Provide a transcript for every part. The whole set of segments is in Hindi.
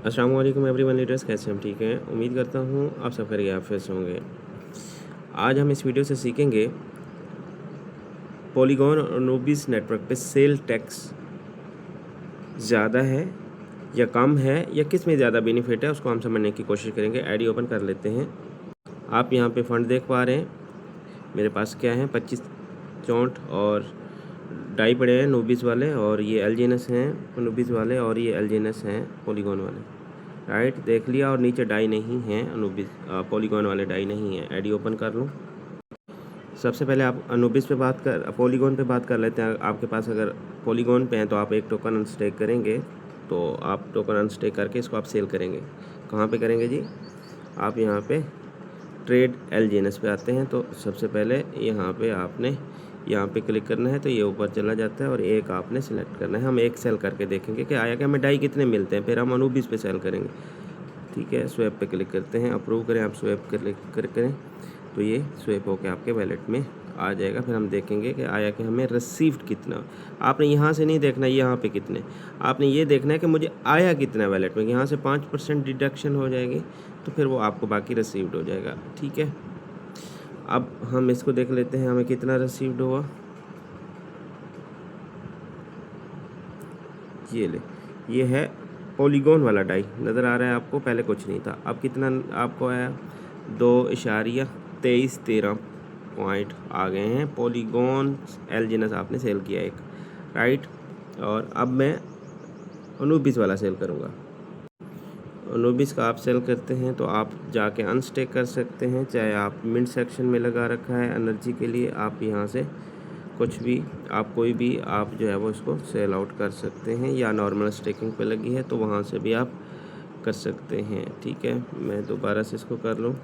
अस्सलाम वालेकुम एवरीवन लीडर्स, कैसे हम ठीक हैं। उम्मीद करता हूँ आप सब खैरियत होंगे। आज हम इस वीडियो से सीखेंगे पॉलीगॉन और नूबिस नेटवर्क पे सेल टैक्स ज़्यादा है या कम है या किस में ज़्यादा बेनिफिट है, उसको हम समझने की कोशिश करेंगे। आईडी ओपन कर लेते हैं। आप यहाँ पे फ़ंड देख पा रहे हैं। मेरे पास क्या है, 25 चौंठ और डाई पड़े हैं नूबिस वाले, और ये एलजीएनएस हैं नूबिस वाले, और ये एलजीएनएस हैं पॉलीगॉन वाले। राइट, देख लिया। और नीचे डाई नहीं है, अनुबिस पॉलीगॉन वाले डाई नहीं है। आईडी ओपन कर लूँ। सबसे पहले आप अनुबिस पे पॉलीगॉन पे बात कर लेते हैं। आपके पास अगर पॉलीगॉन पे हैं तो आप एक टोकन अनस्टेक करेंगे, तो आप टोकन अनस्टेक करके इसको आप सेल करेंगे। कहाँ पे करेंगे जी? आप यहाँ पे ट्रेड एलजीएनएस पे आते हैं। तो सबसे पहले यहाँ पे आपने यहाँ पे क्लिक करना है, तो ये ऊपर चला जाता है और एक आपने सेलेक्ट करना है। हम एक सेल करके देखेंगे कि आया कि हमें डाई कितने मिलते हैं, फिर हम अनुबिस पे सेल करेंगे। ठीक है, स्वैप पे क्लिक करते हैं, अप्रूव करें। आप स्वैप करें तो ये स्वैप होकर आपके वैलेट में आ जाएगा। फिर हम देखेंगे कि आया कि हमें रिसीव्ड कितना। आपने यहाँ से नहीं देखना यहाँ पे कितने, आपने ये देखना है कि मुझे आया कितना वैलेट में। यहाँ से 5% डिडक्शन हो जाएगी, तो फिर वो आपको बाकी रिसीव्ड हो जाएगा। ठीक है, अब हम इसको देख लेते हैं हमें कितना रिसीव्ड हुआ। ये है पॉलीगॉन वाला डाई, नज़र आ रहा है आपको? पहले कुछ नहीं था। अब कितना आपको आया? 2.2313 पॉइंट आ गए हैं। पॉलीगॉन एलजीएनएस आपने सेल किया एक, राइट। और अब मैं अनुबिस वाला सेल करूँगा। अनुबिस का आप सेल करते हैं तो आप जाके अनस्टेक कर सकते हैं, चाहे आप मिड सेक्शन में लगा रखा है एनर्जी के लिए, आप यहाँ से कुछ भी कोई भी आप जो है वो इसको सेल आउट कर सकते हैं, या नॉर्मल स्टेकिंग पे लगी है तो वहाँ से भी आप कर सकते हैं। ठीक है, मैं दोबारा से इसको कर लूँ।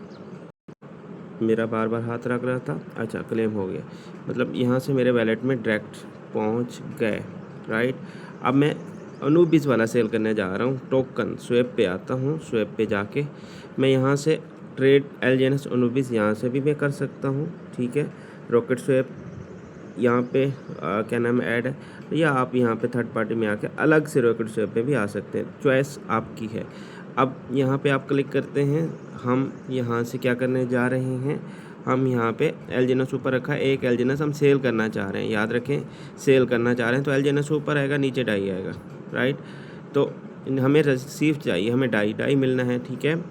मेरा बार बार हाथ रख रहा था। अच्छा, क्लेम हो गया, मतलब यहाँ से मेरे वैलेट में डायरेक्ट पहुँच गए, राइट। अब मैं अनुबिस वाला सेल करने जा रहा हूँ। टोकन स्वैप पे आता हूँ। स्वैप पे जाके मैं यहाँ से ट्रेड एलजीएनएस अनुबिस यहाँ से भी मैं कर सकता हूँ। ठीक है, रॉकेट स्वैप यहाँ पे क्या नाम ऐड है, या आप यहाँ पे थर्ड पार्टी में आके अलग से रॉकेट स्वैप पे भी आ सकते हैं, चॉइस आपकी है। अब यहाँ पे आप क्लिक करते हैं। हम यहाँ से क्या करने जा रहे हैं, हम यहाँ पे एलजीएनएस ऊपर रखा है, एक एलजीएनएस हम सेल करना चाह रहे हैं। याद रखें, सेल करना चाह रहे हैं तो एलजीएनएस ऊपर आएगा, नीचे डाई आएगा, राइट। तो हमें रिसीव चाहिए, हमें डाई मिलना है। ठीक है,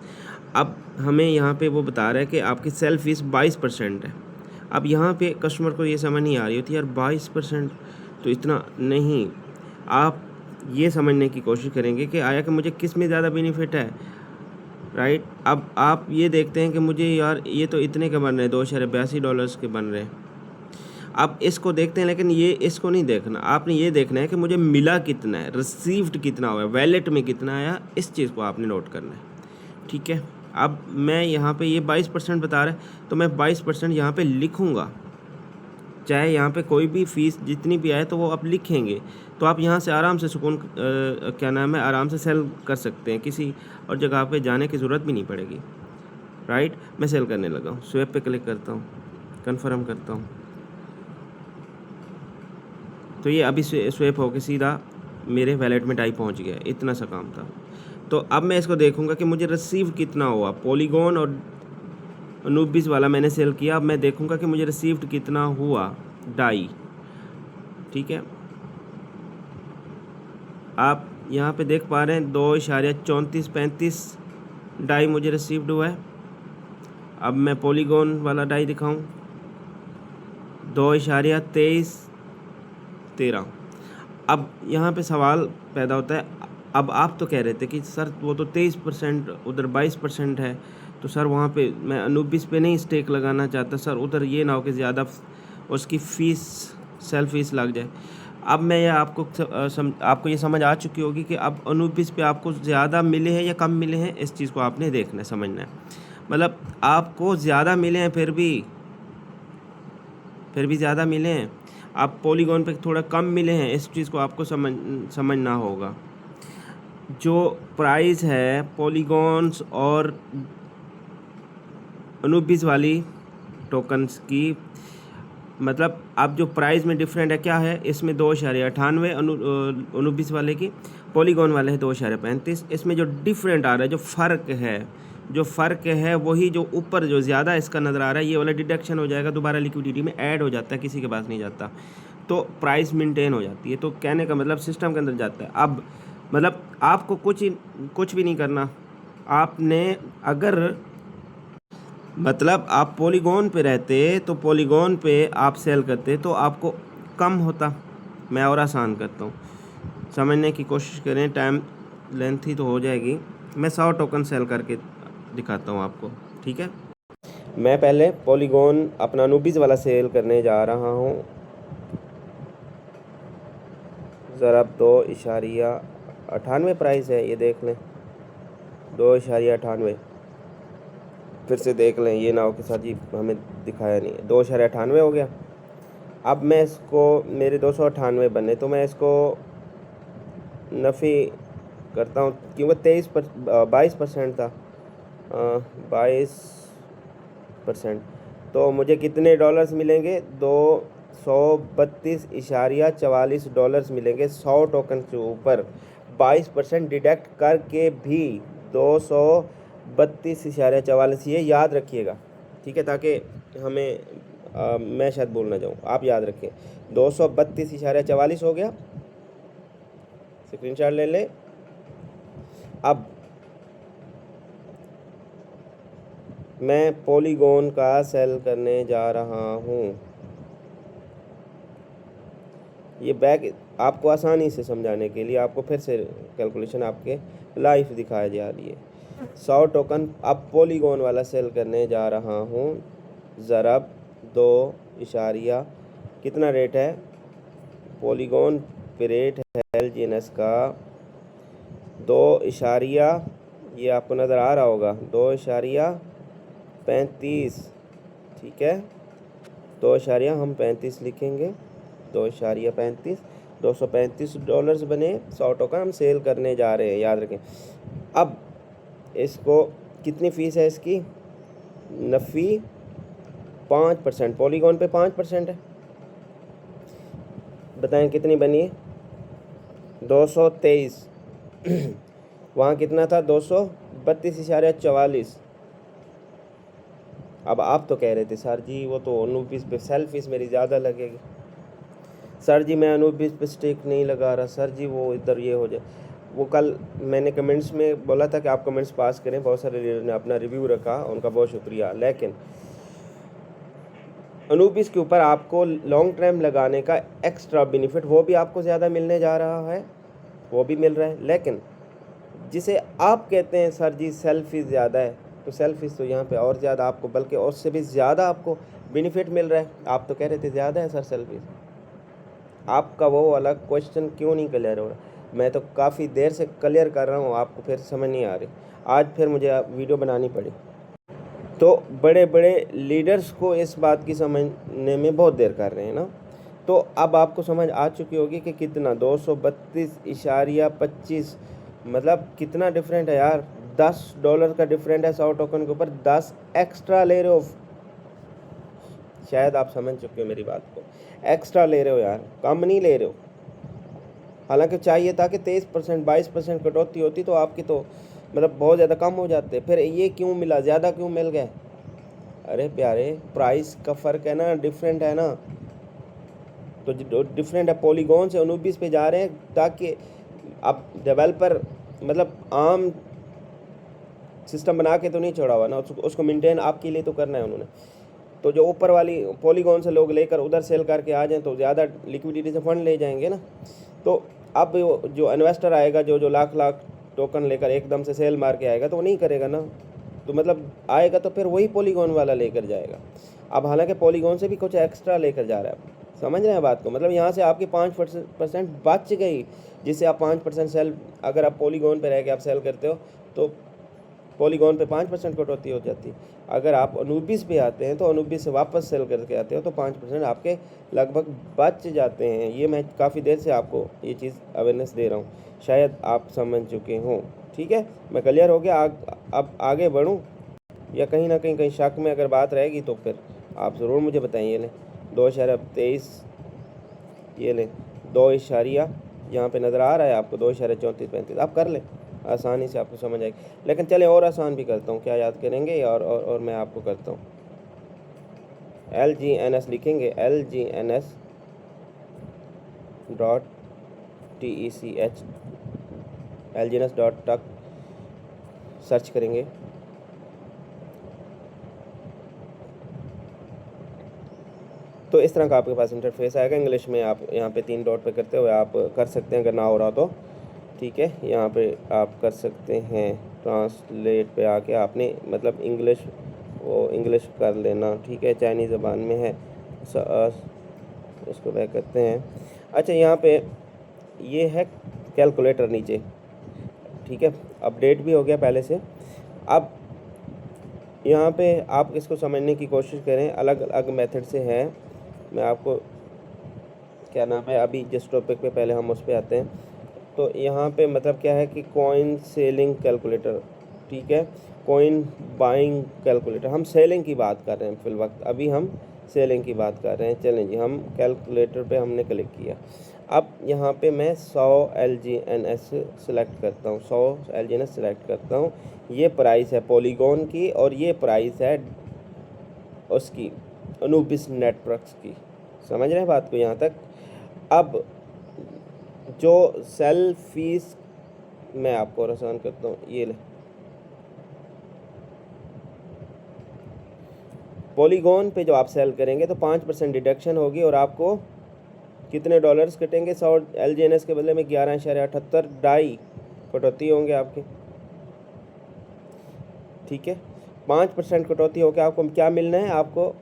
अब हमें यहाँ पे वो बता रहा है कि आपकी सेल फीस 22% है। अब यहाँ पे कस्टमर को ये समझ नहीं आ रही होती, यार 22% तो इतना नहीं। आप ये समझने की कोशिश करेंगे कि आया कि मुझे किस में ज़्यादा बेनिफिट है, राइट। अब आप ये देखते हैं कि मुझे यार ये तो इतने के बन रहे हैं, $282 के बन रहे हैं। आप इसको देखते हैं, लेकिन ये इसको नहीं देखना। आपने ये देखना है कि मुझे मिला कितना है, रिसीव्ड कितना हुआ, वैलेट में कितना आया, इस चीज़ को आपने नोट करना है। ठीक है, अब मैं यहाँ पे ये 22% बता रहा है, तो मैं 22% यहाँ पे लिखूँगा। चाहे यहाँ पे कोई भी फ़ीस जितनी भी आए तो वो आप लिखेंगे, तो आप यहाँ से आराम से सुकून क्या नाम है, आराम से सेल कर सकते हैं। किसी और जगह पे जाने की ज़रूरत भी नहीं पड़ेगी, राइट। मैं सेल करने लगा हूँ। स्वैप पे क्लिक करता हूँ, कन्फर्म करता हूँ, तो ये अभी स्वैप होके सीधा मेरे वैलेट में डाई पहुँच गया। इतना सा काम था। तो अब मैं इसको देखूँगा कि मुझे रिसीव कितना हुआ। पॉलीगॉन और अनुबिस वाला मैंने सेल किया। अब मैं देखूँगा कि मुझे रिसीव्ड कितना हुआ डाई। ठीक है, आप यहाँ पे देख पा रहे हैं 2.3435 डाई मुझे रिसीव्ड हुआ है। अब मैं पॉलीगॉन वाला डाई दिखाऊं, 2.2313। अब यहाँ पे सवाल पैदा होता है। अब आप तो कह रहे थे कि सर वो तो 23%, उधर 22% है, तो सर वहाँ पे मैं अनुबिस पे नहीं स्टेक लगाना चाहता सर, उधर ये ना हो कि ज़्यादा उसकी फ़ीस सेल फीस लग जाए। अब मैं ये आपको ये समझ आ चुकी होगी कि अब अनुबिस पे आपको ज़्यादा मिले हैं या कम मिले हैं, इस चीज़ को आपने देखना है, समझना है। मतलब आपको ज़्यादा मिले हैं, फिर भी ज़्यादा मिले हैं। आप पॉलीगॉन पे थोड़ा कम मिले हैं, इस चीज़ को आपको समझना होगा। जो प्राइस है पॉलीगॉन्स और अनुबिस वाली टोकन्स की, मतलब अब जो प्राइस में डिफरेंट है क्या है, इसमें 2.98 अनुबिस वाले की, पॉलीगॉन वाले है 2.35। इसमें जो डिफरेंट आ रहा है, जो फ़र्क है वही जो ऊपर जो ज़्यादा इसका नज़र आ रहा है, ये वाला डिडक्शन हो जाएगा, दोबारा लिक्विडिटी में ऐड हो जाता है, किसी के पास नहीं जाता, तो प्राइस मेंटेन हो जाती है। तो कहने का मतलब सिस्टम के अंदर जाता है। अब मतलब आपको कुछ भी नहीं करना, आपने अगर मतलब आप पॉलीगॉन पे रहते तो पॉलीगॉन पे आप सेल करते तो आपको कम होता। मैं और आसान करता हूँ, समझने की कोशिश करें, टाइम लेंथी तो हो जाएगी। मैं 100 टोकन सेल करके दिखाता हूँ आपको, ठीक है। मैं पहले पॉलीगॉन अपना अनुबिस वाला सेल करने जा रहा हूँ। ज़रा 2.98 प्राइस है, ये देख लें, 2.98। फिर से देख लें, ये ना हो कि सर जी हमें दिखाया नहीं है। 2.98 हो गया। अब मैं इसको, मेरे 298 बने, तो मैं इसको नफ़ी करता हूँ, क्योंकि 22% था, 22%। तो मुझे कितने डॉलर्स मिलेंगे, $232.44 मिलेंगे 100 टोकन के ऊपर। 22% डिडक्ट करके भी 232.44, ये याद रखिएगा, ठीक है, ताकि हमें मैं शायद बोल ना जाऊँ, आप याद रखें। 232.44 हो गया, स्क्रीनशॉट ले ले। अब मैं पॉलीगॉन का सेल करने जा रहा हूँ। ये बैक आपको आसानी से समझाने के लिए आपको फिर से कैलकुलेशन आपके लाइव दिखाया जा रही है। 100 टोकन अब पॉलीगॉन वाला सेल करने जा रहा हूँ। ज़रब 2 इशारिया कितना रेट है, पॉलीगॉन पे रेट है LGNS का 2 इशारिया, ये आपको नज़र आ रहा होगा, 2.35, ठीक है। 2.35 लिखेंगे, 2.35, $235 बने। 100 टोकन हम सेल करने जा रहे हैं, याद रखें। अब इसको कितनी फ़ीस है इसकी, नफ़ी 5%, पॉलीगॉन पे 5% है, बताएं कितनी बनी है, 223। वहाँ कितना था, 232.44। अब आप तो कह रहे थे सर जी वो तो अनुबिस पे सेल फीस मेरी ज़्यादा लगेगी। सर जी मैं अनुबिस पे स्टेक नहीं लगा रहा, सर जी वो इधर ये हो जाए। वो कल मैंने कमेंट्स में बोला था कि आप कमेंट्स पास करें, बहुत सारे लीडर ने अपना रिव्यू रखा, उनका बहुत शुक्रिया। लेकिन अनुबिस के ऊपर आपको लॉन्ग टर्म लगाने का एक्स्ट्रा बेनिफिट वो भी आपको ज़्यादा मिलने जा रहा है, वो भी मिल रहा है। लेकिन जिसे आप कहते हैं सर जी सेल फीस ज़्यादा है, तो सेल फीस तो यहाँ पे और ज़्यादा आपको, बल्कि उससे भी ज़्यादा आपको बेनिफिट मिल रहा है। आप तो कह रहे थे ज़्यादा है सर सेल फीस, आपका वो वाला क्वेश्चन क्यों नहीं क्लियर हो रहा। मैं तो काफ़ी देर से क्लियर कर रहा हूँ, आपको फिर समझ नहीं आ रही, आज फिर मुझे वीडियो बनानी पड़ी। तो बड़े बड़े लीडर्स को इस बात की समझने में बहुत देर कर रहे हैं ना। तो अब आपको समझ आ चुकी होगी कि कितना 232.25, मतलब कितना डिफरेंट है यार, $10 का डिफरेंट है 100 टोकन के ऊपर, 10 एक्स्ट्रा ले रहे हो। शायद आप समझ चुके हो मेरी बात को, एक्स्ट्रा ले रहे हो यार, कम नहीं ले रहे हो। हालांकि चाहिए था कि 23%, 22% कटौती होती तो आपकी तो मतलब बहुत ज़्यादा कम हो जाते, फिर ये क्यों मिला, ज़्यादा क्यों मिल गए। अरे प्यारे, प्राइस का फ़र्क है ना, डिफरेंट है ना, तो डिफरेंट है। पॉलीगॉन से अनुबिस पे जा रहे हैं ताकि आप डेवलपर मतलब आम सिस्टम बना के तो नहीं छोड़ा हुआ ना, उसको मेंटेन आपके लिए तो करना है उन्होंने। तो जो ऊपर वाली पॉलीगॉन से लोग लेकर उधर सेल करके आ जाएं तो ज़्यादा लिक्विडिटी से फंड ले जाएंगे ना। तो अब जो इन्वेस्टर आएगा, जो लाख लाख टोकन लेकर एकदम से सेल मार के आएगा, तो वो नहीं करेगा ना, तो मतलब आएगा तो फिर वही पॉलीगॉन वाला लेकर जाएगा। अब हालांकि पॉलीगॉन से भी कुछ एक्स्ट्रा लेकर जा रहा है, समझ रहे हैं बात को, मतलब यहाँ से आपकी 5% बच गई, जिससे आप 5% सेल, अगर आप पॉलीगॉन पे रह के आप सेल करते हो तो पॉलीगॉन पे 5% कटौती हो जाती है। अगर आप अनुबिस पे आते हैं तो अनुबिस से वापस सेल करके आते हो तो 5% आपके लगभग बच जाते हैं। ये मैं काफ़ी देर से आपको ये चीज़ अवेयरनेस दे रहा हूँ, शायद आप समझ चुके हों, ठीक है। मैं क्लियर हो गया, अब आगे बढ़ूँ या कहीं ना कहीं शक में अगर बात रहेगी तो फिर आप ज़रूर मुझे बताइए। 2.23, ये लें 2 इशारिया यहाँ पे नज़र आ रहा है आपको 2.3435। आप कर लें, आसानी से आपको समझ आएगी। लेकिन चले और आसान भी करता हूँ, क्या याद करेंगे और मैं आपको करता हूँ। LGNS लिखेंगे, LGNS dot TECH, LGNS dot टक सर्च करेंगे। तो इस तरह का आपके पास इंटरफेस आएगा। इंग्लिश में आप यहाँ पे 3 डॉट पे करते हुए आप कर सकते हैं, अगर ना हो रहा तो ठीक है। यहाँ पे आप कर सकते हैं ट्रांसलेट पे आके आपने मतलब इंग्लिश कर लेना, ठीक है। चाइनीज़ ज़बान में है, इसको बैक करते हैं। अच्छा, यहाँ पे ये है कैलकुलेटर नीचे, ठीक है। अपडेट भी हो गया पहले से। अब यहाँ पे आप इसको समझने की कोशिश करें, अलग अलग मेथड से है। मैं आपको क्या नाम है, अभी जिस टॉपिक पे पहले हम उस पे आते हैं। तो यहाँ पे मतलब क्या है कि कॉइन सेलिंग कैलकुलेटर, ठीक है। कॉइन बाइंग कैलकुलेटर, हम सेलिंग की बात कर रहे हैं फिल वक्त, अभी हम सेलिंग की बात कर रहे हैं। चलें जी, हम कैलकुलेटर पे हमने क्लिक किया। अब यहाँ पे मैं 100 LGNS सेलेक्ट करता हूँ, 100 LGNS सेलेक्ट करता हूँ। ये प्राइस है पॉलीगॉन की और ये प्राइस है उसकी अनुबिस नेटवर्क्स की। समझ रहे हैं बात को यहाँ तक। अब जो सेल फीस मैं आपको और आसान करता हूँ, ये ले पॉलीगॉन पे जो आप सेल करेंगे तो 5% डिडक्शन होगी और आपको कितने डॉलर्स कटेंगे, 100 LGNS के बदले में 11.78 डाई कटौती होंगे आपके, ठीक है। 5% कटौती होकर आपको क्या मिलना है, आपको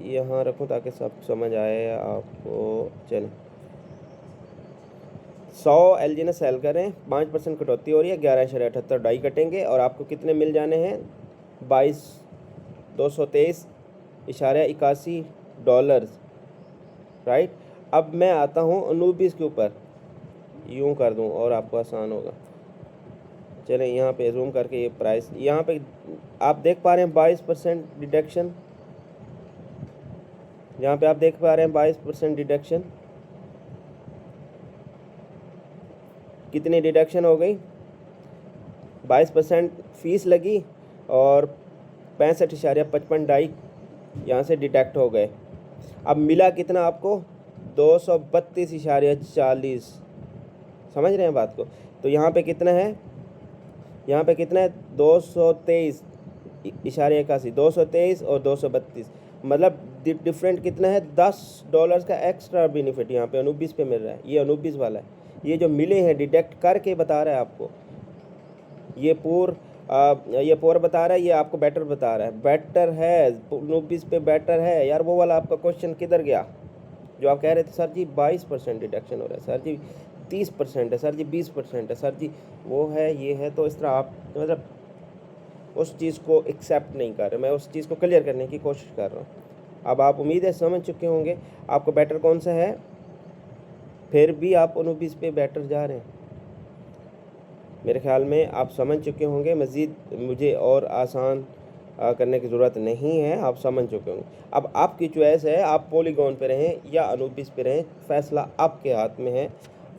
यहाँ रखूँ ताकि सब समझ आए आपको। चलें, 100 LGNS सेल करें, 5% कटौती हो रही है, 11.78 डाई कटेंगे और आपको कितने मिल जाने हैं, 223.81 डॉलर्स, राइट। अब मैं आता हूँ अनुबिस के ऊपर, यूँ कर दूँ और आपको आसान होगा। चलें यहाँ पे जूम करके ये प्राइस यहाँ पे आप देख पा रहे हैं 22% डिडक्शन, यहाँ पे आप देख पा रहे हैं 22% डिडक्शन। कितनी डिडक्शन हो गई, 22% फीस लगी और 65.55 डाई यहाँ से डिडक्ट हो गए। अब मिला कितना आपको, 232.40। समझ रहे हैं बात को। तो यहाँ पे कितना है, यहाँ पे कितना है 223.81, 223 और 232, मतलब डिफरेंट कितना है, $10 का एक्स्ट्रा बेनिफिट यहाँ पे अनुबिस पे मिल रहा है। ये अनुबिस वाला है, ये जो मिले हैं डिडक्ट करके बता रहा है आपको। ये पूर बता रहा है, ये आपको बेटर बता रहा है, बेटर है अनुबिस पे, बेटर है यार। वो वाला आपका क्वेश्चन किधर गया जो आप कह रहे थे सर जी 22% डिडक्शन हो रहा है, सर जी 30% है, सर जी 20% है, सर जी वो है, ये है। तो इस तरह आप मतलब उस चीज़ को एक्सेप्ट नहीं कर रहे, मैं उस चीज़ को क्लियर करने की कोशिश कर रहा हूँ। अब आप उम्मीद है समझ चुके होंगे आपको बेटर कौन सा है, फिर भी आप अनुबिस पे बेटर जा रहे हैं। मेरे ख्याल में आप समझ चुके होंगे, मज़ीद मुझे और आसान करने की ज़रूरत नहीं है, आप समझ चुके होंगे। अब आपकी चॉइस है, आप पॉलीगॉन पे रहें या अनुबिस पे रहें, फ़ैसला आपके हाथ में है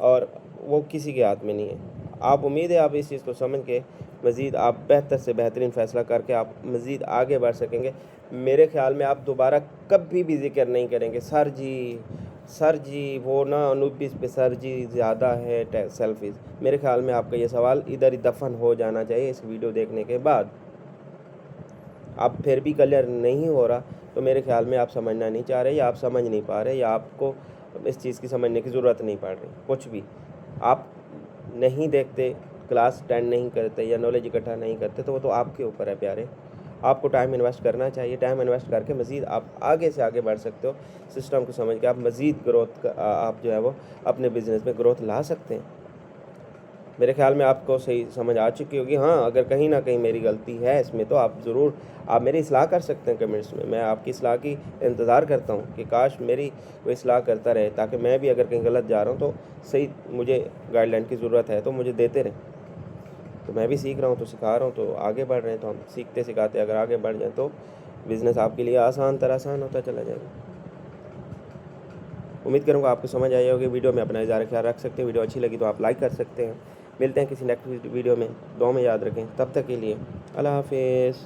और वो किसी के हाथ में नहीं है। आप उम्मीद है आप इस चीज़ को समझ के मज़ीद आप बेहतर से बेहतरीन फ़ैसला करके आप मज़ीद आगे बढ़ सकेंगे। मेरे ख्याल में आप दोबारा कभी भी ज़िक्र नहीं करेंगे सर जी वो ना अनुबिस पे सर जी ज़्यादा है सेल्फीज़। मेरे ख्याल में आपका ये सवाल इधर ही दफन हो जाना चाहिए इस वीडियो देखने के बाद। आप फिर भी क्लियर नहीं हो रहा तो मेरे ख्याल में आप समझना नहीं चाह रहे, या आप समझ नहीं पा रहे, या आपको इस चीज़ की समझने की ज़रूरत नहीं पड़ रही। कुछ भी आप नहीं देखते, क्लास अटेंड नहीं करते या नॉलेज इकट्ठा नहीं करते, तो वो तो आपके ऊपर है प्यारे। आपको टाइम इन्वेस्ट करना चाहिए, टाइम इन्वेस्ट करके मज़ीद आप आगे से आगे बढ़ सकते हो। सिस्टम को समझ के आप मज़ीद ग्रोथ आप जो है वो अपने बिज़नेस में ग्रोथ ला सकते हैं। मेरे ख्याल में आपको सही समझ आ चुकी होगी। हाँ, अगर कहीं ना कहीं मेरी गलती है इसमें तो आप ज़रूर आप मेरी इस्लाह कर सकते हैं कमेंट्स में। मैं आपकी इस्लाह की इंतज़ार करता हूँ कि काश मेरी कोई इस्लाह करता रहे, ताकि मैं भी अगर कहीं गलत जा रहा हूँ तो सही, मुझे गाइडलाइन की ज़रूरत है तो मुझे देते रहें। तो मैं भी सीख रहा हूँ तो सिखा रहा हूँ, तो आगे बढ़ रहे हैं, तो हम सीखते सिखाते अगर आगे बढ़ जाएँ तो बिज़नेस आपके लिए आसान होता चला जाएगा। उम्मीद करूँगा आपको समझ आई होगी वीडियो में। अपना ज़्यादा ख्याल रख सकते हैं। वीडियो अच्छी लगी तो आप लाइक कर सकते हैं। मिलते हैं किसी नेक्स्ट वीडियो में। दुआ में याद रखें। तब तक के लिए अल्लाह हाफिज़।